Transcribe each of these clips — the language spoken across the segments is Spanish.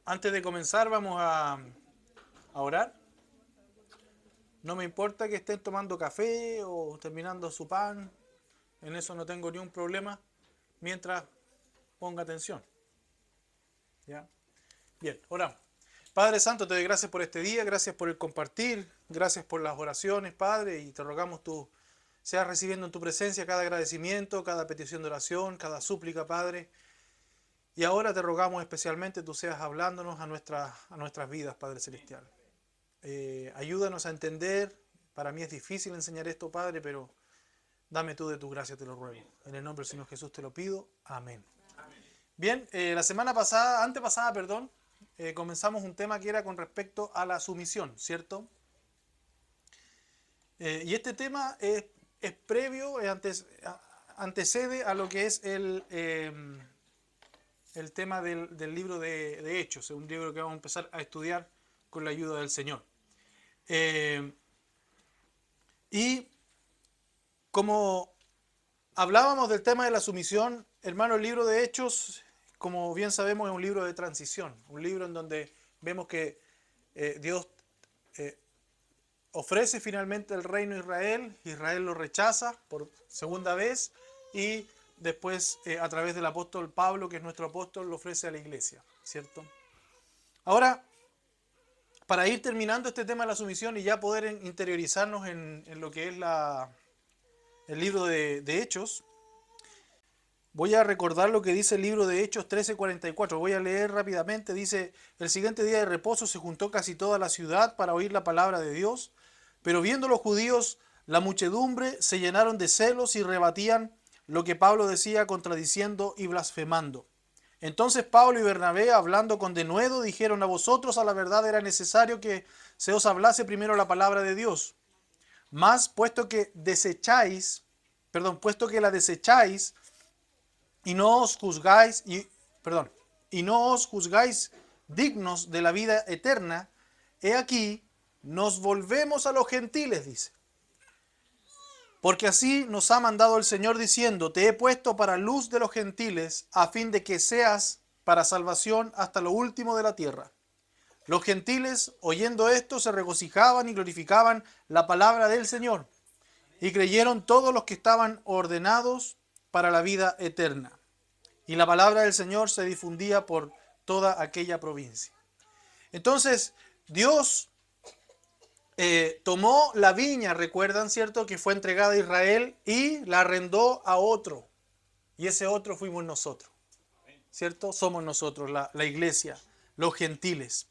Antes de comenzar vamos a orar. No me importa que estén tomando café o terminando su pan. En eso no tengo ni un problema mientras ponga atención. ¿Ya? Bien, oramos. Padre Santo, te doy gracias por este día, gracias por el compartir, gracias por las oraciones, Padre, y te rogamos tú seas recibiendo en tu presencia cada agradecimiento, cada petición de oración, cada súplica, Padre. Y ahora te rogamos especialmente tú seas hablándonos a nuestras vidas, Padre Celestial. Ayúdanos a entender. Para mí es difícil enseñar esto, Padre, pero dame tú de tu gracia, te lo ruego. En el nombre del Señor Jesús te lo pido. Amén. Bien, la semana pasada, antepasada, perdón, comenzamos un tema que era con respecto a la sumisión, ¿cierto? Y este tema es previo, antecede a lo que es el tema del libro de Hechos, un libro que vamos a empezar a estudiar con la ayuda del Señor. Y como hablábamos del tema de la sumisión, hermano, el libro de Hechos, como bien sabemos, es un libro de transición, un libro en donde vemos que Dios ofrece finalmente el reino a Israel, Israel lo rechaza por segunda vez y después a través del apóstol Pablo, que es nuestro apóstol, lo ofrece a la iglesia, ¿cierto? Ahora, para ir terminando este tema de la sumisión y ya poder interiorizarnos en lo que es el libro de Hechos, voy a recordar lo que dice el libro de Hechos 13:44. Voy a leer rápidamente. Dice: el siguiente día de reposo se juntó casi toda la ciudad para oír la palabra de Dios, pero viendo los judíos la muchedumbre, se llenaron de celos y rebatían lo que Pablo decía, contradiciendo y blasfemando. Entonces Pablo y Bernabé, hablando con denuedo, dijeron: a vosotros a la verdad era necesario que se os hablase primero la palabra de Dios. Mas puesto que la desecháis y no os juzgáis dignos de la vida eterna, he aquí nos volvemos a los gentiles, dice. Porque así nos ha mandado el Señor diciendo: te he puesto para luz de los gentiles, a fin de que seas para salvación hasta lo último de la tierra. Los gentiles, oyendo esto, se regocijaban y glorificaban la palabra del Señor, y creyeron todos los que estaban ordenados para la vida eterna. Y la palabra del Señor se difundía por toda aquella provincia. Entonces, Dios tomó la viña, recuerdan, ¿cierto?, que fue entregada a Israel y la arrendó a otro. Y ese otro fuimos nosotros, ¿cierto? Somos nosotros, la iglesia, los gentiles.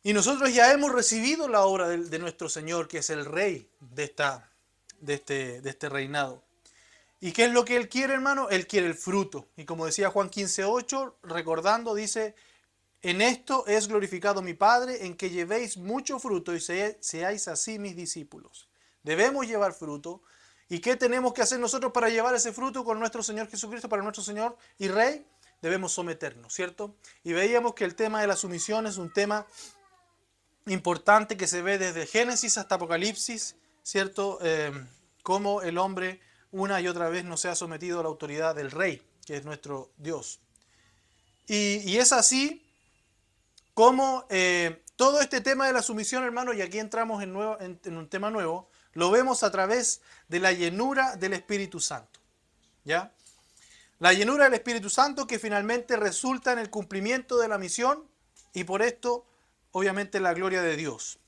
Y nosotros ya hemos recibido la obra de nuestro Señor, que es el Rey de este reinado. ¿Y qué es lo que Él quiere, hermano? Él quiere el fruto. Y como decía Juan 15:8, recordando, dice: en esto es glorificado mi Padre, en que llevéis mucho fruto y seáis así mis discípulos. Debemos llevar fruto. ¿Y qué tenemos que hacer nosotros para llevar ese fruto con nuestro Señor Jesucristo, para nuestro Señor y Rey? Debemos someternos, ¿cierto? Y veíamos que el tema de la sumisión es un tema importante que se ve desde Génesis hasta Apocalipsis, ¿cierto? Cómo el hombre una y otra vez no se ha sometido a la autoridad del Rey, que es nuestro Dios. Y es así como todo este tema de la sumisión, hermano, y aquí entramos en un tema nuevo, lo vemos a través de la llenura del Espíritu Santo, ¿ya? La llenura del Espíritu Santo que finalmente resulta en el cumplimiento de la misión y por esto, obviamente, la gloria de Dios.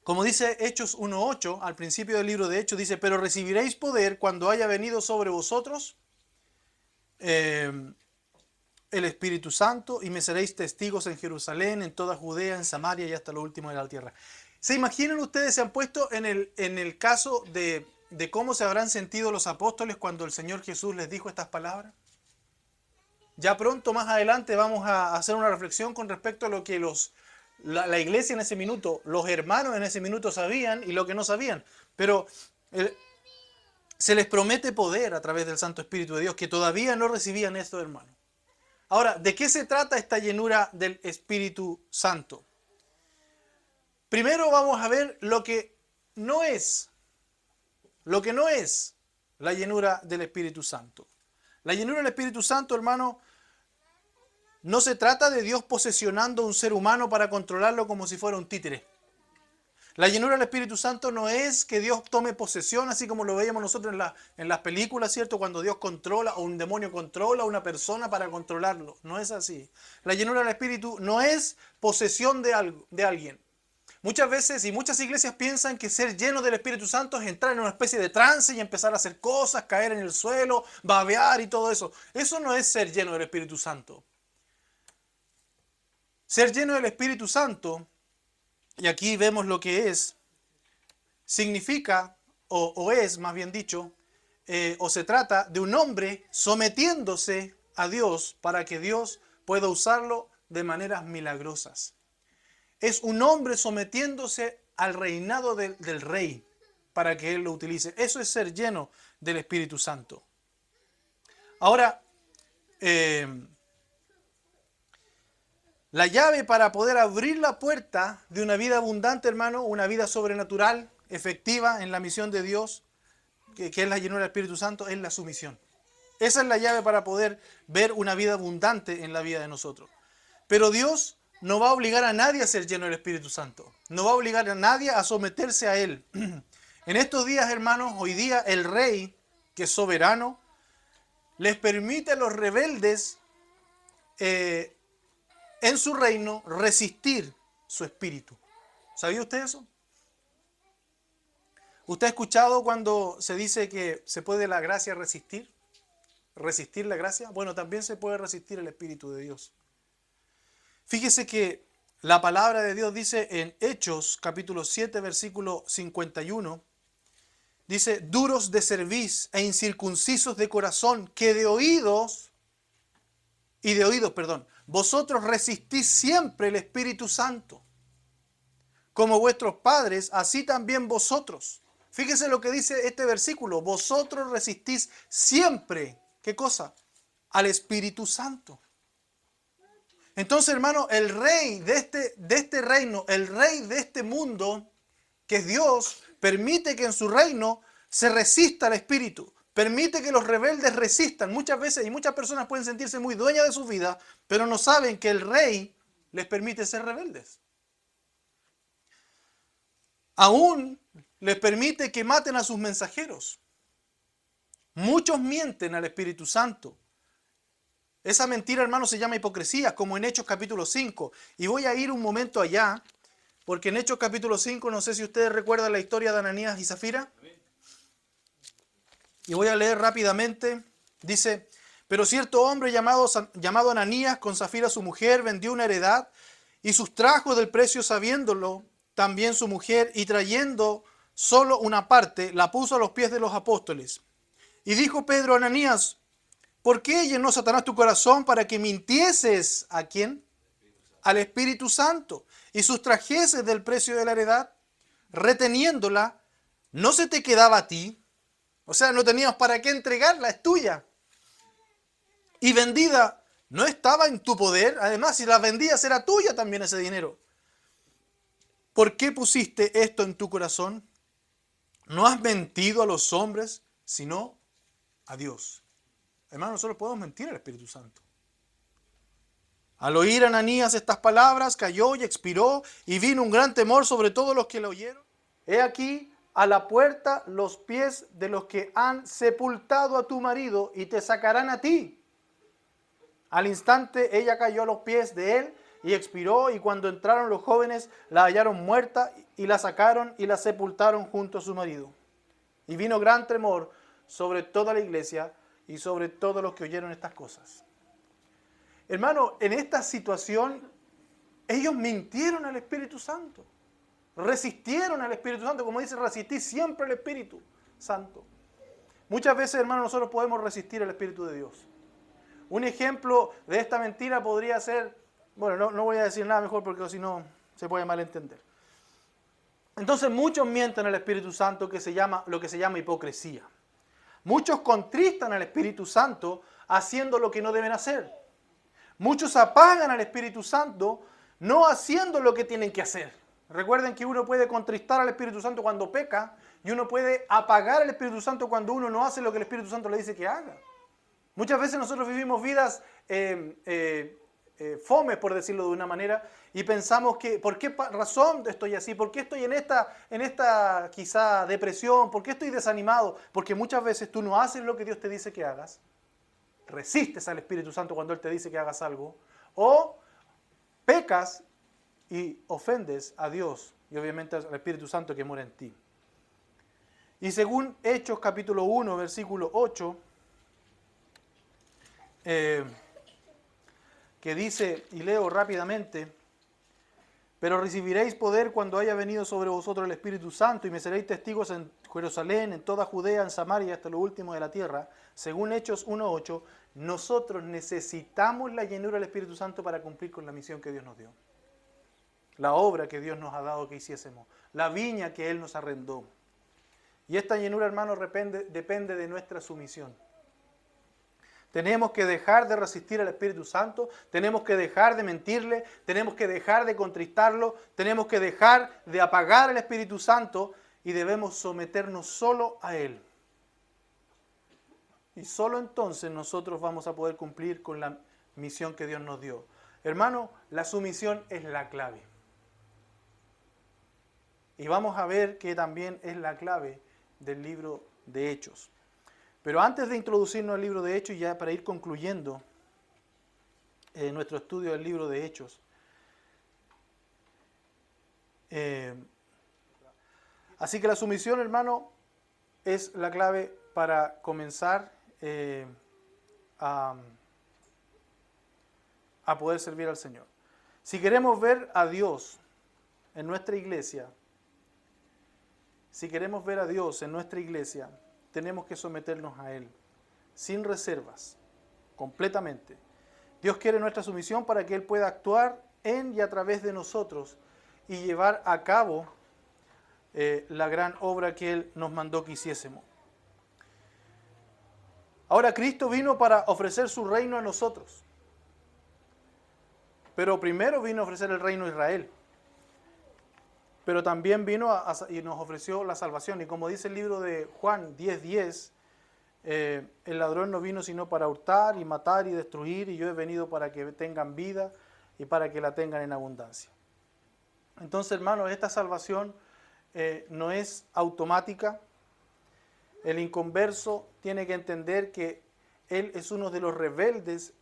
Como dice Hechos 1:8, al principio del libro de Hechos, dice: pero recibiréis poder cuando haya venido sobre vosotros el Espíritu Santo, y me seréis testigos en Jerusalén, en toda Judea, en Samaria y hasta lo último de la tierra. ¿Se imaginan ustedes, se han puesto en el caso de cómo se habrán sentido los apóstoles cuando el Señor Jesús les dijo estas palabras? Ya pronto, más adelante, vamos a hacer una reflexión con respecto a lo que la iglesia en ese minuto, los hermanos en ese minuto sabían y lo que no sabían. Pero se les promete poder a través del Santo Espíritu de Dios, que todavía no recibían esto, hermanos. Ahora, ¿de qué se trata esta llenura del Espíritu Santo? Primero vamos a ver lo que no es. Lo que no es la llenura del Espíritu Santo. La llenura del Espíritu Santo, hermano, no se trata de Dios posesionando a un ser humano para controlarlo como si fuera un títere. La llenura del Espíritu Santo no es que Dios tome posesión, así como lo veíamos nosotros en las películas, ¿cierto? Cuando Dios controla o un demonio controla a una persona para controlarlo. No es así. La llenura del Espíritu no es posesión de alguien. Muchas veces y muchas iglesias piensan que ser lleno del Espíritu Santo es entrar en una especie de trance y empezar a hacer cosas, caer en el suelo, babear y todo eso. Eso no es ser lleno del Espíritu Santo. Ser lleno del Espíritu Santo, y aquí vemos lo que es, significa, o es más bien dicho, o se trata de un hombre sometiéndose a Dios para que Dios pueda usarlo de maneras milagrosas. Es un hombre sometiéndose al reinado del rey para que él lo utilice. Eso es ser lleno del Espíritu Santo. Ahora, la llave para poder abrir la puerta de una vida abundante, hermano, una vida sobrenatural, efectiva en la misión de Dios, que es la llenura del Espíritu Santo, es la sumisión. Esa es la llave para poder ver una vida abundante en la vida de nosotros. Pero Dios no va a obligar a nadie a ser lleno del Espíritu Santo. No va a obligar a nadie a someterse a Él. En estos días, hermanos, hoy día el rey, que es soberano, les permite a los rebeldes en su reino resistir su espíritu. ¿Sabía usted eso? ¿Usted ha escuchado cuando se dice que se puede la gracia resistir? ¿Resistir la gracia? Bueno, también se puede resistir el Espíritu de Dios. Fíjese que la palabra de Dios dice en Hechos, capítulo 7, versículo 51, dice, duros de cerviz e incircuncisos de corazón, que de oídos, vosotros resistís siempre el Espíritu Santo. Como vuestros padres, así también vosotros. Fíjese lo que dice este versículo, vosotros resistís siempre, ¿qué cosa? Al Espíritu Santo. Entonces, hermano, el rey de este reino, el rey de este mundo, que es Dios, permite que en su reino se resista al Espíritu. Permite que los rebeldes resistan. Muchas veces y muchas personas pueden sentirse muy dueñas de su vida, pero no saben que el rey les permite ser rebeldes. Aún les permite que maten a sus mensajeros. Muchos mienten al Espíritu Santo. Esa mentira, hermano, se llama hipocresía, como en Hechos capítulo 5. Y voy a ir un momento allá, porque en Hechos capítulo 5, no sé si ustedes recuerdan la historia de Ananías y Zafira. Y voy a leer rápidamente. Dice, pero cierto hombre llamado Ananías, con Zafira su mujer, vendió una heredad y sustrajo del precio sabiéndolo también su mujer, y trayendo solo una parte, la puso a los pies de los apóstoles. Y dijo Pedro a Ananías, ¿por qué llenó Satanás tu corazón para que mintieses a quién? Al Espíritu Santo, y sustrajeses del precio de la heredad, reteniéndola, ¿no se te quedaba a ti? O sea, no tenías para qué entregarla, es tuya. Y vendida, ¿no estaba en tu poder? Además, si la vendías era tuya también ese dinero. ¿Por qué pusiste esto en tu corazón? No has mentido a los hombres, sino a Dios. Hermanos, nosotros podemos mentir al Espíritu Santo. Al oír Ananías estas palabras, cayó y expiró, y vino un gran temor sobre todos los que lo oyeron. He aquí a la puerta los pies de los que han sepultado a tu marido, y te sacarán a ti. Al instante ella cayó a los pies de él y expiró, y cuando entraron los jóvenes la hallaron muerta, y la sacaron y la sepultaron junto a su marido. Y vino gran temor sobre toda la iglesia y sobre todos los que oyeron estas cosas. Hermano, en esta situación, ellos mintieron al Espíritu Santo. Resistieron al Espíritu Santo, como dice, resistí siempre al Espíritu Santo. Muchas veces, hermano, nosotros podemos resistir al Espíritu de Dios. Un ejemplo de esta mentira podría ser, bueno, no voy a decir nada mejor porque si no se puede malentender. Entonces muchos mienten al Espíritu Santo, lo que se llama hipocresía. Muchos contristan al Espíritu Santo haciendo lo que no deben hacer. Muchos apagan al Espíritu Santo no haciendo lo que tienen que hacer. Recuerden que uno puede contristar al Espíritu Santo cuando peca y uno puede apagar al Espíritu Santo cuando uno no hace lo que el Espíritu Santo le dice que haga. Muchas veces nosotros vivimos vidas fomes, por decirlo de una manera, y pensamos que, ¿por qué razón estoy así? ¿Por qué estoy en esta quizá depresión? ¿Por qué estoy desanimado? Porque muchas veces tú no haces lo que Dios te dice que hagas, resistes al Espíritu Santo cuando Él te dice que hagas algo, o pecas y ofendes a Dios y obviamente al Espíritu Santo que mora en ti. Y según Hechos capítulo 1, versículo 8, que dice, y leo rápidamente, pero recibiréis poder cuando haya venido sobre vosotros el Espíritu Santo y me seréis testigos en Jerusalén, en toda Judea, en Samaria y hasta lo último de la tierra. Según Hechos 1.8, nosotros necesitamos la llenura del Espíritu Santo para cumplir con la misión que Dios nos dio. La obra que Dios nos ha dado que hiciésemos, la viña que Él nos arrendó. Y esta llenura, hermanos, depende de nuestra sumisión. Tenemos que dejar de resistir al Espíritu Santo, tenemos que dejar de mentirle, tenemos que dejar de contristarlo, tenemos que dejar de apagar al Espíritu Santo y debemos someternos solo a Él. Y solo entonces nosotros vamos a poder cumplir con la misión que Dios nos dio. Hermano, la sumisión es la clave. Y vamos a ver que también es la clave del libro de Hechos. Pero antes de introducirnos al libro de Hechos, y ya para ir concluyendo nuestro estudio del libro de Hechos, así que la sumisión, hermano, es la clave para comenzar a poder servir al Señor. Si queremos ver a Dios en nuestra iglesia, tenemos que someternos a Él, sin reservas, completamente. Dios quiere nuestra sumisión para que Él pueda actuar en y a través de nosotros y llevar a cabo la gran obra que Él nos mandó que hiciésemos. Ahora, Cristo vino para ofrecer su reino a nosotros, pero primero vino a ofrecer el reino a Israel. Pero también vino y nos ofreció la salvación. Y como dice el libro de Juan 10:10, el ladrón no vino sino para hurtar y matar y destruir, y yo he venido para que tengan vida y para que la tengan en abundancia. Entonces, hermanos, esta salvación no es automática. El inconverso tiene que entender que él es uno de los rebeldes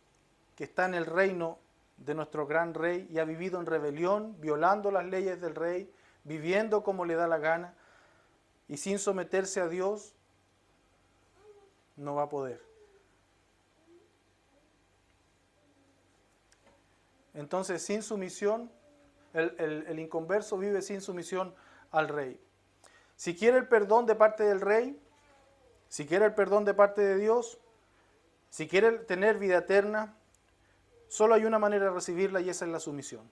que está en el reino de nuestro gran rey y ha vivido en rebelión, violando las leyes del rey, viviendo como le da la gana y sin someterse a Dios, no va a poder. Entonces, sin sumisión, el inconverso vive sin sumisión al rey. Si quiere el perdón de parte del rey, si quiere el perdón de parte de Dios, si quiere tener vida eterna, solo hay una manera de recibirla y esa es la sumisión.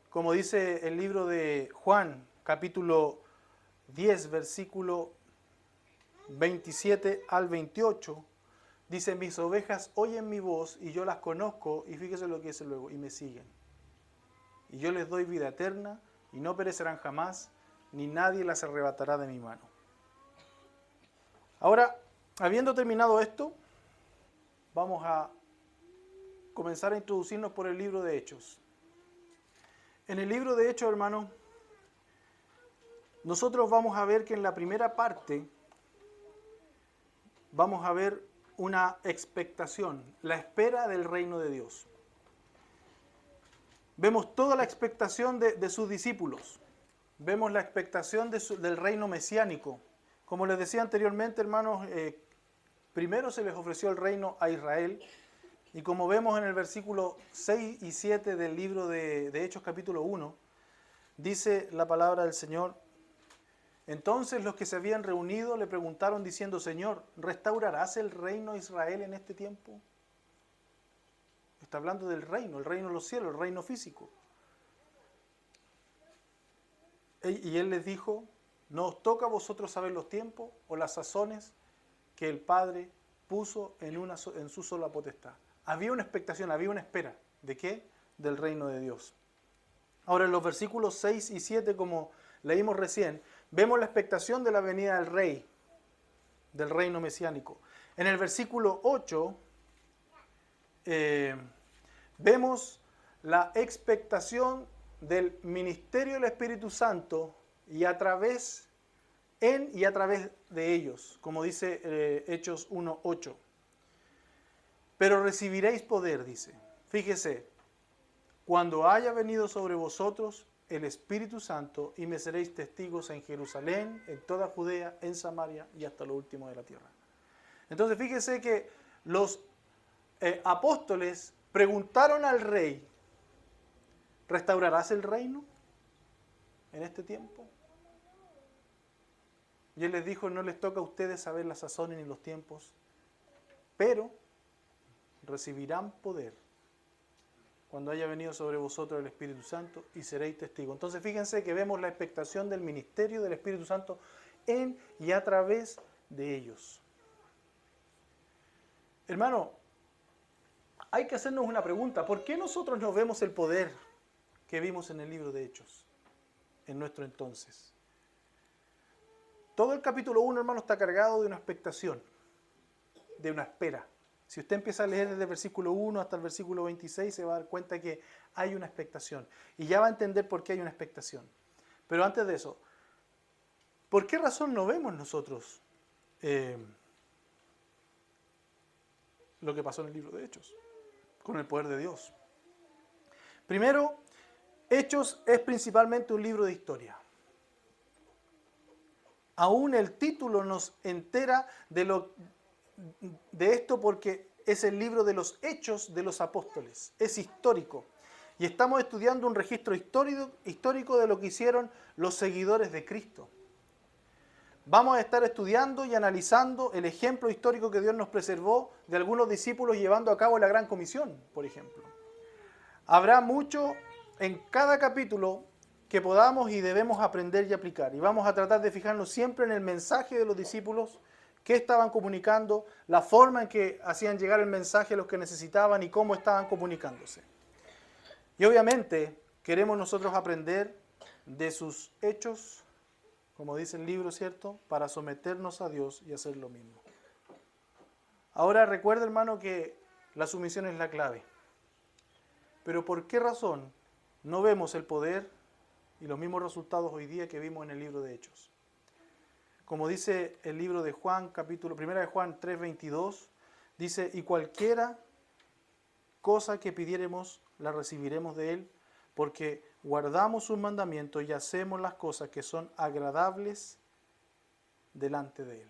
Como dice el libro de Juan, capítulo 10, versículo 27 al 28, dice, mis ovejas oyen mi voz y yo las conozco, y fíjese lo que dice luego, y me siguen. Y yo les doy vida eterna y no perecerán jamás, ni nadie las arrebatará de mi mano. Ahora, habiendo terminado esto, vamos a comenzar a introducirnos por el libro de Hechos. En el libro de Hechos, hermanos, nosotros vamos a ver que en la primera parte vamos a ver una expectación, la espera del reino de Dios. Vemos toda la expectación de sus discípulos. Vemos la expectación del reino mesiánico. Como les decía anteriormente, hermanos, primero se les ofreció el reino a Israel. Y como vemos en el versículo 6 y 7 del libro de Hechos capítulo 1, dice la palabra del Señor, entonces los que se habían reunido le preguntaron diciendo, Señor, ¿restaurarás el reino de Israel en este tiempo? Está hablando del reino, el reino de los cielos, el reino físico. Y Él les dijo, no os toca a vosotros saber los tiempos o las sazones que el Padre puso en su sola potestad. Había una expectación, había una espera. ¿De qué? Del reino de Dios. Ahora en los versículos 6 y 7, como leímos recién, vemos la expectación de la venida del rey, del reino mesiánico. En el versículo 8 vemos la expectación del ministerio del Espíritu Santo y a través de ellos, como dice Hechos 1:8. Pero recibiréis poder, dice. Fíjese, cuando haya venido sobre vosotros el Espíritu Santo y me seréis testigos en Jerusalén, en toda Judea, en Samaria y hasta lo último de la tierra. Entonces fíjese que los apóstoles preguntaron al rey, ¿restaurarás el reino en este tiempo? Y él les dijo, no les toca a ustedes saber las sazones ni los tiempos, pero recibirán poder cuando haya venido sobre vosotros el Espíritu Santo y seréis testigos. Entonces fíjense que vemos la expectación del ministerio del Espíritu Santo en y a través de ellos. Hermano, hay que hacernos una pregunta. ¿Por qué nosotros no vemos el poder que vimos en el libro de Hechos en nuestro entonces? Todo el capítulo 1, hermano, está cargado de una expectación, de una espera. Si usted empieza a leer desde el versículo 1 hasta el versículo 26, se va a dar cuenta que hay una expectación. Y ya va a entender por qué hay una expectación. Pero antes de eso, ¿por qué razón no vemos nosotros lo que pasó en el libro de Hechos con el poder de Dios? Primero, Hechos es principalmente un libro de historia. Aún el título nos entera de esto porque es el libro de los Hechos de los Apóstoles. Es histórico. Y estamos estudiando un registro histórico de lo que hicieron los seguidores de Cristo. Vamos a estar estudiando y analizando el ejemplo histórico que Dios nos preservó de algunos discípulos llevando a cabo la Gran Comisión, por ejemplo. Habrá mucho en cada capítulo que podamos y debemos aprender y aplicar. Y vamos a tratar de fijarnos siempre en el mensaje de los discípulos, qué estaban comunicando, la forma en que hacían llegar el mensaje a los que necesitaban y cómo estaban comunicándose. Y obviamente queremos nosotros aprender de sus hechos, como dice el libro, ¿cierto?, para someternos a Dios y hacer lo mismo. Ahora recuerda, hermano, que la sumisión es la clave. Pero ¿por qué razón no vemos el poder y los mismos resultados hoy día que vimos en el libro de Hechos? Como dice el libro de Juan, capítulo 1 de Juan 3:22, dice, y cualquiera cosa que pidiéremos, la recibiremos de Él, porque guardamos sus mandamientos y hacemos las cosas que son agradables delante de Él.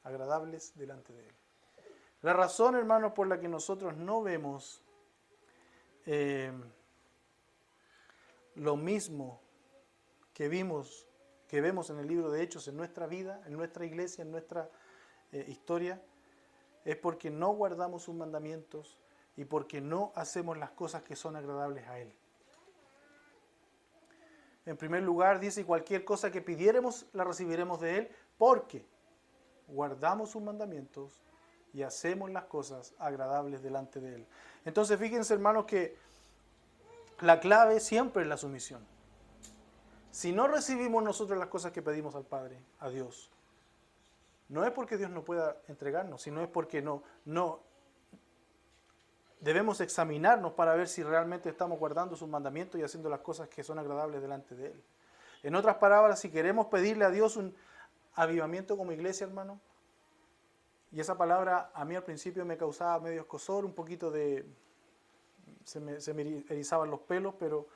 Agradables delante de Él. La razón, hermanos, por la que nosotros no vemos lo mismo que vemos en el libro de Hechos en nuestra vida, en nuestra iglesia, en nuestra historia, es porque no guardamos sus mandamientos y porque no hacemos las cosas que son agradables a Él. En primer lugar, dice, cualquier cosa que pidiéremos la recibiremos de Él, porque guardamos sus mandamientos y hacemos las cosas agradables delante de Él. Entonces, fíjense, hermanos, que la clave siempre es la sumisión. Si no recibimos nosotros las cosas que pedimos al Padre, a Dios, no es porque Dios no pueda entregarnos, sino es porque no debemos examinarnos para ver si realmente estamos guardando sus mandamientos y haciendo las cosas que son agradables delante de Él. En otras palabras, si queremos pedirle a Dios un avivamiento como iglesia, hermano, y esa palabra a mí al principio me causaba medio escozor, un poquito de... se me erizaban los pelos, pero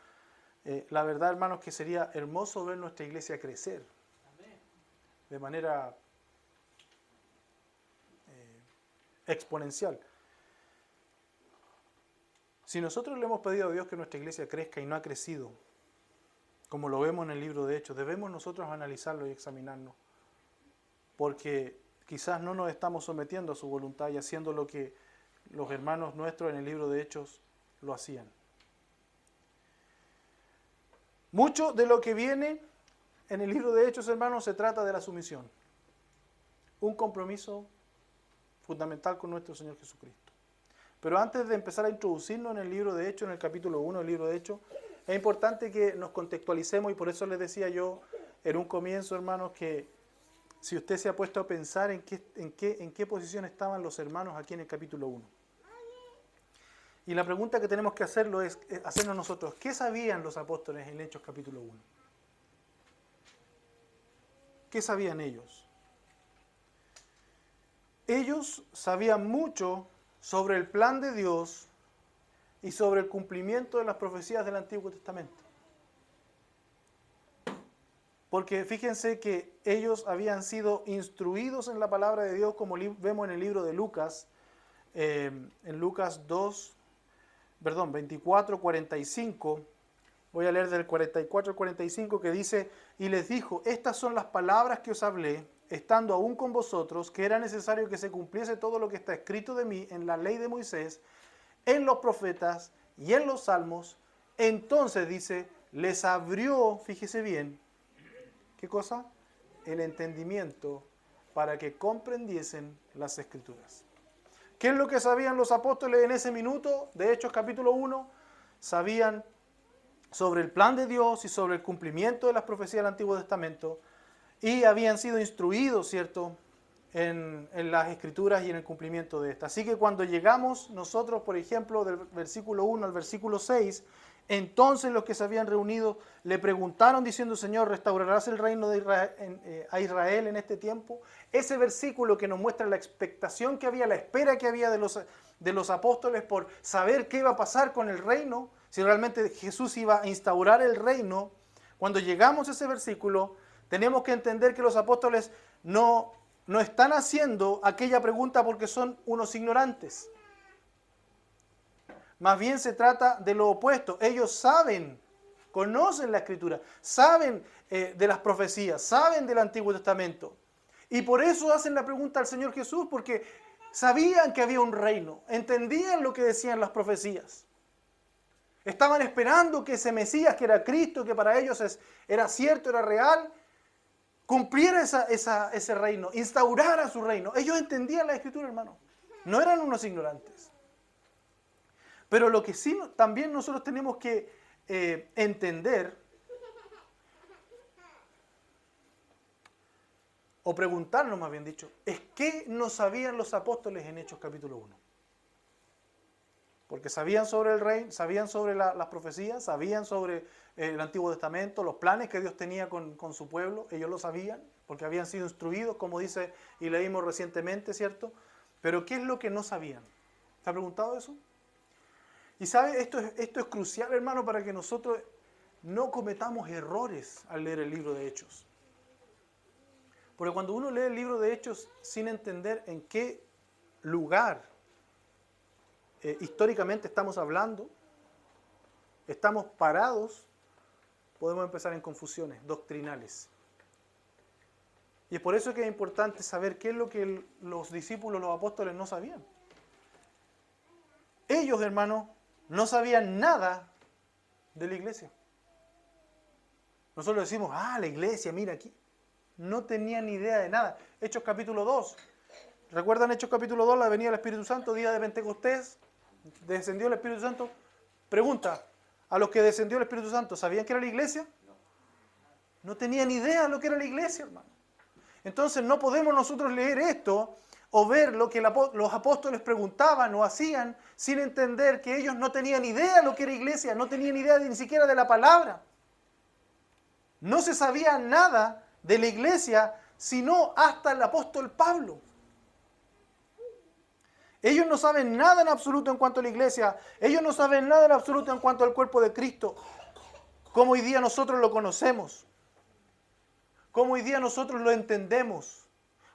la verdad, hermanos, que sería hermoso ver nuestra iglesia crecer de manera exponencial. Si nosotros le hemos pedido a Dios que nuestra iglesia crezca y no ha crecido, como lo vemos en el libro de Hechos, debemos nosotros analizarlo y examinarnos, porque quizás no nos estamos sometiendo a su voluntad y haciendo lo que los hermanos nuestros en el libro de Hechos lo hacían. Mucho de lo que viene en el libro de Hechos, hermanos, se trata de la sumisión. Un compromiso fundamental con nuestro Señor Jesucristo. Pero antes de empezar a introducirnos en el libro de Hechos, en el capítulo 1 del libro de Hechos, Es importante que nos contextualicemos y por eso les decía yo en un comienzo, hermanos, que si usted se ha puesto a pensar en qué posición estaban los hermanos aquí en el capítulo 1. Y la pregunta que tenemos que hacernos nosotros, ¿qué sabían los apóstoles en Hechos capítulo 1? ¿Qué sabían ellos? Ellos sabían mucho sobre el plan de Dios y sobre el cumplimiento de las profecías del Antiguo Testamento. Porque fíjense que ellos habían sido instruidos en la palabra de Dios, como vemos en el libro de Lucas, en Lucas 24, 45. Voy a leer del 44 al 45 que dice, y les dijo, estas son las palabras que os hablé, estando aún con vosotros, que era necesario que se cumpliese todo lo que está escrito de mí en la ley de Moisés, en los profetas y en los salmos. Entonces dice, les abrió, fíjese bien, ¿qué cosa? El entendimiento para que comprendiesen las Escrituras. ¿Qué es lo que sabían los apóstoles en ese minuto? De Hechos capítulo 1, sabían sobre el plan de Dios y sobre el cumplimiento de las profecías del Antiguo Testamento y habían sido instruidos, ¿cierto?, en las Escrituras y en el cumplimiento de estas. Así que cuando llegamos nosotros, por ejemplo, del versículo 1 al versículo 6, entonces los que se habían reunido le preguntaron diciendo, Señor, ¿restaurarás el reino a Israel en este tiempo? Ese versículo que nos muestra la expectación que había, la espera que había de los apóstoles por saber qué iba a pasar con el reino, si realmente Jesús iba a instaurar el reino. Cuando llegamos a ese versículo, tenemos que entender que los apóstoles no están haciendo aquella pregunta porque son unos ignorantes. Más bien se trata de lo opuesto. Ellos saben, conocen la Escritura, saben de las profecías, saben del Antiguo Testamento. Y por eso hacen la pregunta al Señor Jesús, porque sabían que había un reino, entendían lo que decían las profecías. Estaban esperando que ese Mesías, que era Cristo, que para ellos era cierto, era real, cumpliera ese reino, instaurara su reino. Ellos entendían la Escritura, hermano. No eran unos ignorantes. Pero lo que sí también nosotros tenemos que entender o preguntarnos, más bien dicho, es qué no sabían los apóstoles en Hechos capítulo 1. Porque sabían sobre el reino, sabían sobre las profecías, sabían sobre el Antiguo Testamento, los planes que Dios tenía con su pueblo, ellos lo sabían, porque habían sido instruidos, como dice y leímos recientemente, ¿cierto? Pero ¿qué es lo que no sabían? ¿Se ha preguntado eso? Y sabe, esto es crucial, hermano, para que nosotros no cometamos errores al leer el libro de Hechos. Porque cuando uno lee el libro de Hechos sin entender en qué lugar históricamente estamos hablando, estamos parados, podemos empezar en confusiones doctrinales. Y es por eso que es importante saber qué es lo que los discípulos, los apóstoles no sabían. Ellos, hermanos, no sabían nada de la iglesia. Nosotros decimos, la iglesia, mira aquí. No tenían ni idea de nada. Hechos capítulo 2. ¿Recuerdan Hechos capítulo 2, la venida del Espíritu Santo, día de Pentecostés? Descendió el Espíritu Santo. Pregunta, a los que descendió el Espíritu Santo, ¿sabían que era la iglesia? No tenían idea de lo que era la iglesia, hermano. Entonces no podemos nosotros leer esto o ver lo que los apóstoles preguntaban o hacían sin entender que ellos no tenían idea de lo que era iglesia, no tenían idea ni siquiera de la palabra. No se sabía nada de la iglesia sino hasta el apóstol Pablo. Ellos no saben nada en absoluto en cuanto a la iglesia, ellos no saben nada en absoluto en cuanto al cuerpo de Cristo, como hoy día nosotros lo conocemos, como hoy día nosotros lo entendemos.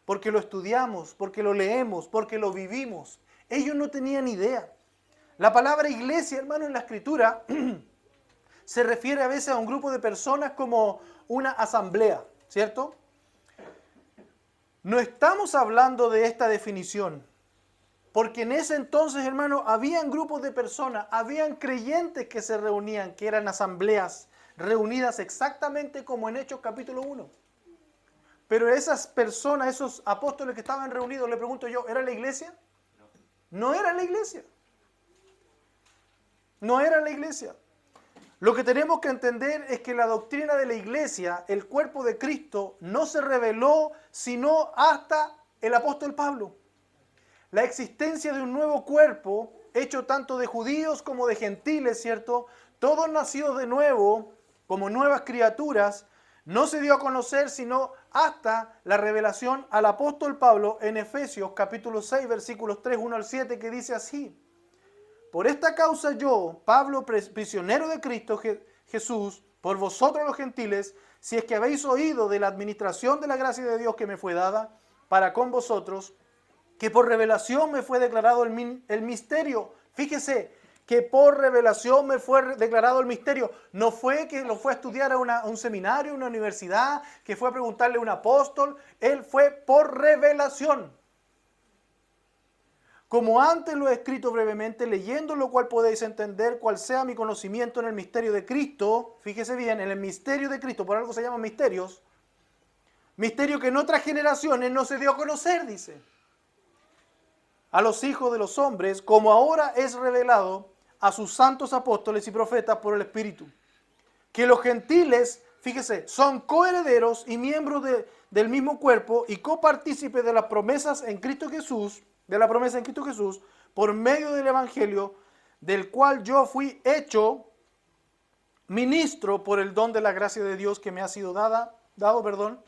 Porque lo estudiamos, porque lo leemos, porque lo vivimos. Ellos no tenían idea. La palabra iglesia, hermano, en la Escritura se refiere a veces a un grupo de personas como una asamblea, ¿cierto? No estamos hablando de esta definición, porque en ese entonces, hermano, habían grupos de personas, habían creyentes que se reunían, que eran asambleas reunidas exactamente como en Hechos capítulo 1. Pero esas personas, esos apóstoles que estaban reunidos, le pregunto yo, ¿era la iglesia? No era la iglesia. No era la iglesia. Lo que tenemos que entender es que la doctrina de la iglesia, el cuerpo de Cristo, no se reveló sino hasta el apóstol Pablo. La existencia de un nuevo cuerpo, hecho tanto de judíos como de gentiles, ¿cierto? Todos nacidos de nuevo, como nuevas criaturas, no se dio a conocer sino hasta la revelación al apóstol Pablo en Efesios capítulo 6, versículos 3, 1 al 7, que dice así: por esta causa yo, Pablo, prisionero de Cristo Jesús, por vosotros los gentiles, si es que habéis oído de la administración de la gracia de Dios que me fue dada para con vosotros, que por revelación me fue declarado el misterio. Fíjese, que por revelación me fue declarado el misterio. No fue que lo fue a estudiar a un seminario, a una universidad, que fue a preguntarle a un apóstol. Él fue por revelación. Como antes lo he escrito brevemente, leyendo lo cual podéis entender cuál sea mi conocimiento en el misterio de Cristo. Fíjese bien, en el misterio de Cristo, por algo se llaman misterios. Misterio que en otras generaciones no se dio a conocer, dice, a los hijos de los hombres, como ahora es revelado a sus santos apóstoles y profetas por el Espíritu. Que los gentiles, fíjese, son coherederos y miembros del mismo cuerpo y copartícipes de las promesas en Cristo Jesús, de la promesa en Cristo Jesús, por medio del Evangelio, del cual yo fui hecho ministro por el don de la gracia de Dios que me ha sido dado,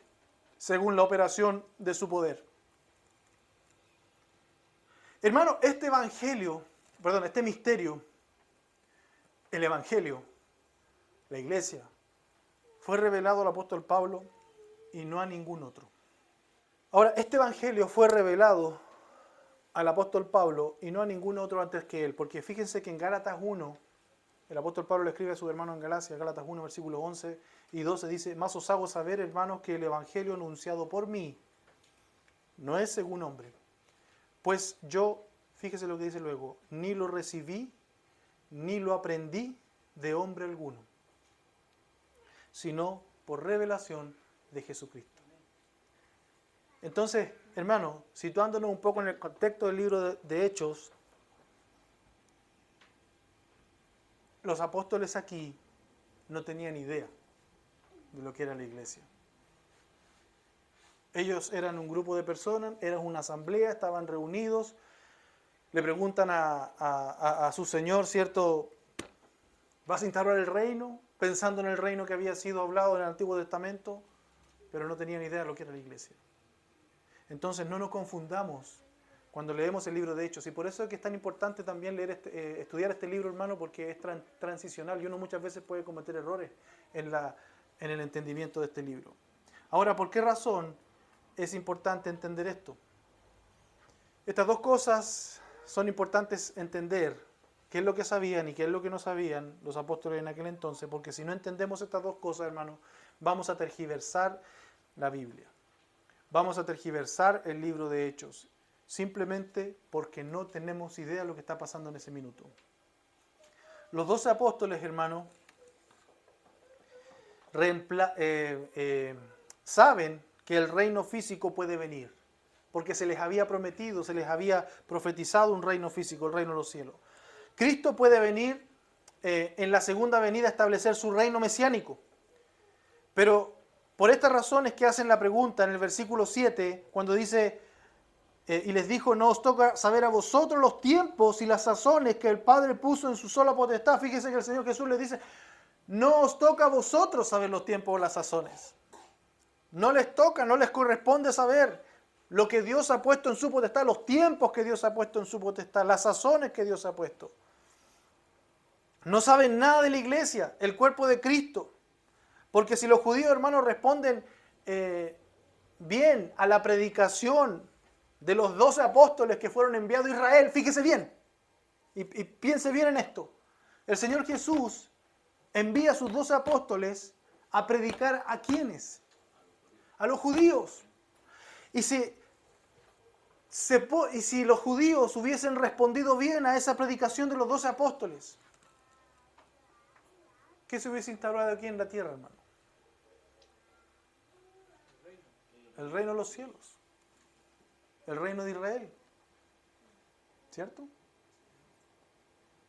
según la operación de su poder. Hermano, este misterio, el Evangelio, la iglesia, fue revelado al apóstol Pablo y no a ningún otro. Ahora, este Evangelio fue revelado al apóstol Pablo y no a ningún otro antes que él, porque fíjense que en Gálatas 1, el apóstol Pablo le escribe a su hermano en Galacia, Gálatas 1, versículos 11 y 12, dice: más os hago saber, hermanos, que el Evangelio anunciado por mí no es según hombre. Pues yo, fíjese lo que dice luego, ni lo recibí, ni lo aprendí de hombre alguno, sino por revelación de Jesucristo. Entonces, hermano, situándonos un poco en el contexto del libro de Hechos, los apóstoles aquí no tenían idea de lo que era la iglesia. Ellos eran un grupo de personas, eran una asamblea, estaban reunidos, le preguntan a su Señor, ¿cierto? ¿Vas a instaurar el reino? Pensando en el reino que había sido hablado en el Antiguo Testamento, pero no tenían idea de lo que era la iglesia. Entonces no nos confundamos cuando leemos el libro de Hechos, y por eso es que es tan importante también estudiar este libro, hermano, porque es transicional y uno muchas veces puede cometer errores en el entendimiento de este libro. Ahora, ¿por qué razón es importante entender esto? Estas dos cosas son importantes entender, qué es lo que sabían y qué es lo que no sabían los apóstoles en aquel entonces, porque si no entendemos estas dos cosas, hermano, vamos a tergiversar la Biblia. Vamos a tergiversar el libro de Hechos, simplemente porque no tenemos idea de lo que está pasando en ese minuto. Los 12 apóstoles, hermano, saben que el reino físico puede venir, porque se les había prometido, se les había profetizado un reino físico, el reino de los cielos. Cristo puede venir en la segunda venida a establecer su reino mesiánico, pero por estas razones que hacen la pregunta en el versículo 7, cuando dice, y les dijo, no os toca saber a vosotros los tiempos y las sazones que el Padre puso en su sola potestad. Fíjese que el Señor Jesús les dice, no os toca a vosotros saber los tiempos o las sazones. No les toca, no les corresponde saber lo que Dios ha puesto en su potestad, los tiempos que Dios ha puesto en su potestad, las sazones que Dios ha puesto. No saben nada de la iglesia, el cuerpo de Cristo. Porque si los judíos, hermanos, responden bien a la predicación de los 12 apóstoles que fueron enviados a Israel, fíjese bien y piense bien en esto. El Señor Jesús envía a sus 12 apóstoles a predicar ¿a quiénes? A los judíos. Y si los judíos hubiesen respondido bien a esa predicación de los 12 apóstoles, ¿qué se hubiese instaurado aquí en la tierra, hermano? El reino de los cielos. El reino de Israel. ¿Cierto?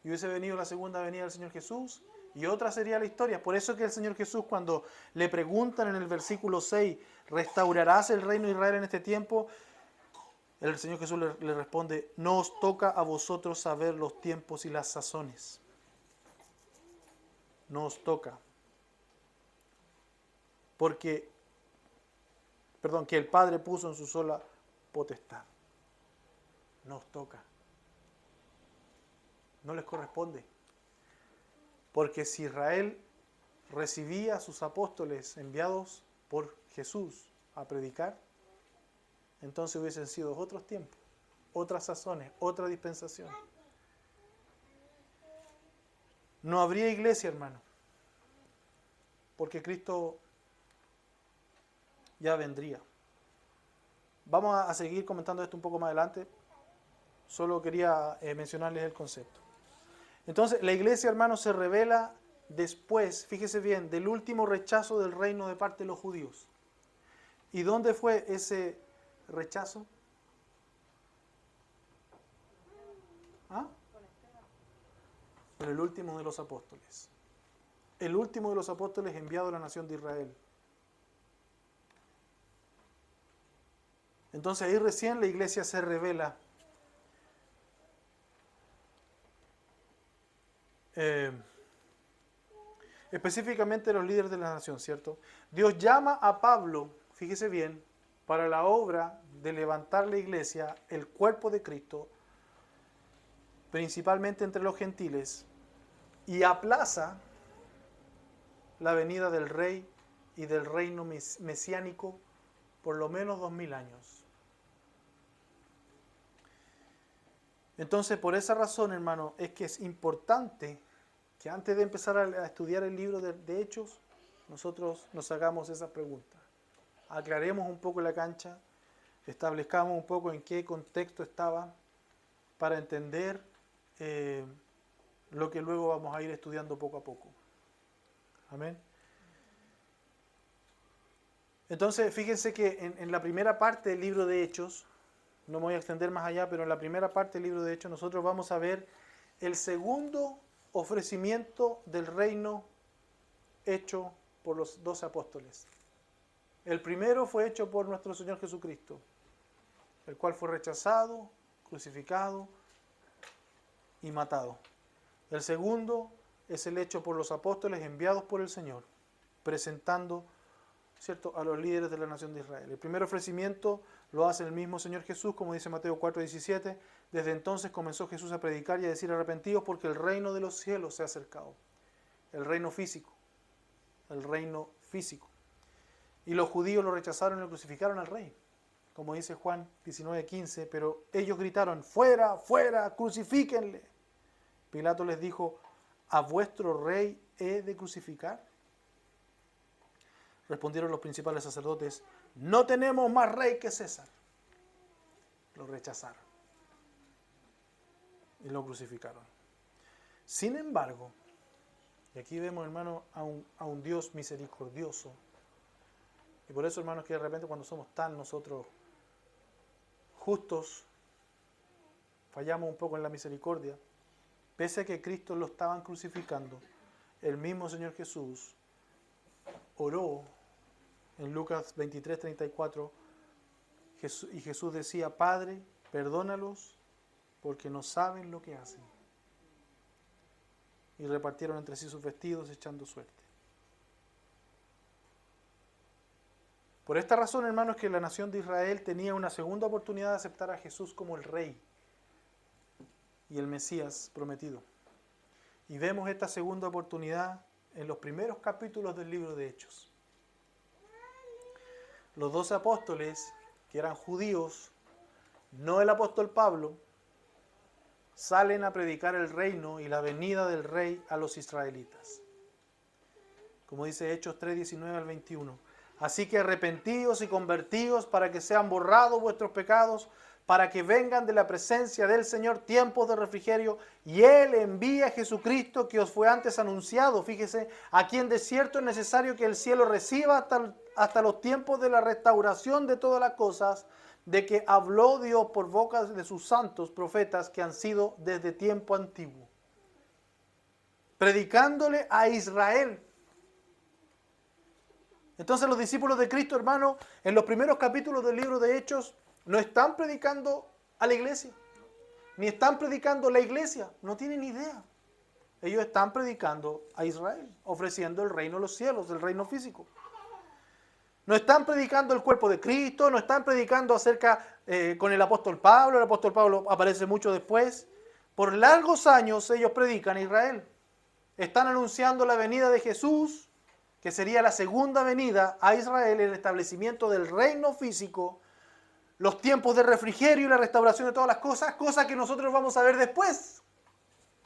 Y hubiese venido la segunda venida del Señor Jesús Y otra sería la historia. Por eso que el Señor Jesús, cuando le preguntan en el versículo 6, ¿restaurarás el reino de Israel en este tiempo? El Señor Jesús le responde, no os toca a vosotros saber los tiempos y las sazones. No os toca. Porque, que el Padre puso en su sola potestad. No os toca. No les corresponde. Porque si Israel recibía a sus apóstoles enviados por Jesús a predicar, entonces hubiesen sido otros tiempos, otras sazones, otra dispensación. No habría iglesia, hermano, porque Cristo ya vendría. Vamos a seguir comentando esto un poco más adelante. Solo quería mencionarles el concepto. Entonces, la iglesia, hermano, se revela después, fíjese bien, del último rechazo del reino de parte de los judíos. ¿Y dónde fue ese rechazo? ¿Ah? Por el último de los apóstoles. El último de los apóstoles enviado a la nación de Israel. Entonces ahí recién la iglesia se revela. Específicamente los líderes de la nación, ¿cierto? Dios llama a Pablo, fíjese bien, para la obra de levantar la iglesia, el cuerpo de Cristo, principalmente entre los gentiles, y aplaza la venida del rey y del reino mesiánico por lo menos 2000 años. Entonces, por esa razón, hermano, es que es importante que antes de empezar a estudiar el libro de Hechos, nosotros nos hagamos esa pregunta. Aclaremos un poco la cancha, establezcamos un poco en qué contexto estaba para entender lo que luego vamos a ir estudiando poco a poco. Amén. Entonces, fíjense que en la primera parte del libro de Hechos, no me voy a extender más allá, pero en la primera parte del libro de Hechos nosotros vamos a ver el segundo ofrecimiento del reino hecho por los 12 apóstoles. El primero fue hecho por nuestro Señor Jesucristo, el cual fue rechazado, crucificado y matado. El segundo es el hecho por los apóstoles enviados por el Señor, presentando, ¿cierto?, a los líderes de la nación de Israel. El primer ofrecimiento lo hace el mismo Señor Jesús, como dice Mateo 4:17. Desde entonces comenzó Jesús a predicar y a decir: arrepentidos porque el reino de los cielos se ha acercado. El reino físico. El reino físico. Y los judíos lo rechazaron y lo crucificaron al rey. Como dice Juan 19:15, pero ellos gritaron: fuera, fuera, crucifíquenle. Pilato les dijo: ¿a vuestro rey he de crucificar? Respondieron los principales sacerdotes: no tenemos más rey que César. Lo rechazaron y lo crucificaron. Sin embargo, y aquí vemos, hermano, a un Dios misericordioso. Y por eso, hermanos, que de repente cuando somos tan nosotros justos, fallamos un poco en la misericordia. Pese a que Cristo lo estaban crucificando, el mismo Señor Jesús oró en Lucas 23:34, y Jesús decía: Padre, perdónalos porque no saben lo que hacen. Y repartieron entre sí sus vestidos echando suerte. Por esta razón, hermanos, que la nación de Israel tenía una segunda oportunidad de aceptar a Jesús como el Rey y el Mesías prometido. Y vemos esta segunda oportunidad en los primeros capítulos del libro de Hechos. Los 12 apóstoles, que eran judíos, no el apóstol Pablo, salen a predicar el reino y la venida del rey a los israelitas. Como dice Hechos 3:19 al 21. Así que arrepentíos y convertíos para que sean borrados vuestros pecados, para que vengan de la presencia del Señor tiempos de refrigerio, y Él envía a Jesucristo que os fue antes anunciado. Fíjese, a quien de cierto es necesario que el cielo reciba hasta los tiempos de la restauración de todas las cosas, de que habló Dios por boca de sus santos profetas que han sido desde tiempo antiguo. predicándole a Israel. Entonces los discípulos de Cristo, hermano, en los primeros capítulos del libro de Hechos, no están predicando a la iglesia, ni están predicando la iglesia, no tienen idea. Ellos están predicando a Israel, ofreciendo el reino de los cielos, el reino físico. No están predicando el cuerpo de Cristo, no están predicando acerca con el apóstol Pablo aparece mucho después. Por largos años ellos predican a Israel. Están anunciando la venida de Jesús, que sería la segunda venida a Israel, el establecimiento del reino físico, los tiempos de refrigerio y la restauración de todas las cosas, cosas que nosotros vamos a ver después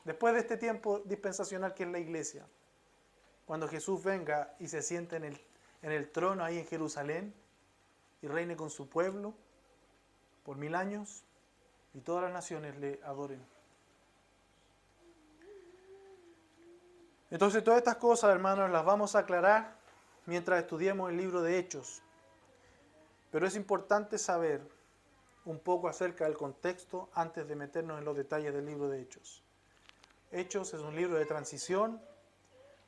de este tiempo dispensacional que es la iglesia. Cuando Jesús venga y se siente en el trono ahí en Jerusalén y reine con su pueblo por 1000 años y todas las naciones le adoren. Entonces todas estas cosas, hermanos, las vamos a aclarar mientras estudiemos el libro de Hechos. Pero es importante saber un poco acerca del contexto antes de meternos en los detalles del libro de Hechos. Hechos es un libro de transición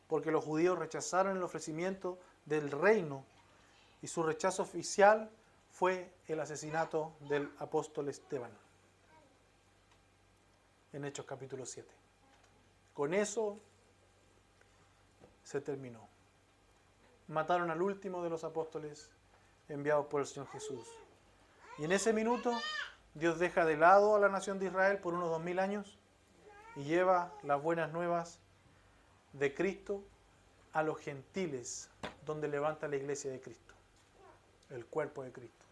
porque los judíos rechazaron el ofrecimiento del reino y su rechazo oficial fue el asesinato del apóstol Esteban en Hechos capítulo 7. Con eso se terminó. Mataron al último de los apóstoles enviados por el Señor Jesús. Y en ese minuto Dios deja de lado a la nación de Israel por unos 2000 años y lleva las buenas nuevas de Cristo a los gentiles, donde levanta la iglesia de Cristo, el cuerpo de Cristo.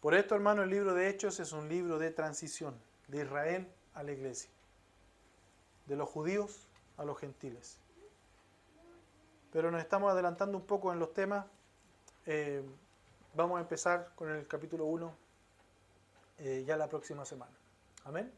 Por esto, hermano, el libro de Hechos es un libro de transición, de Israel a la iglesia, de los judíos a los gentiles. Pero nos estamos adelantando un poco en los temas. Vamos a empezar con el capítulo 1 ya la próxima semana. Amén.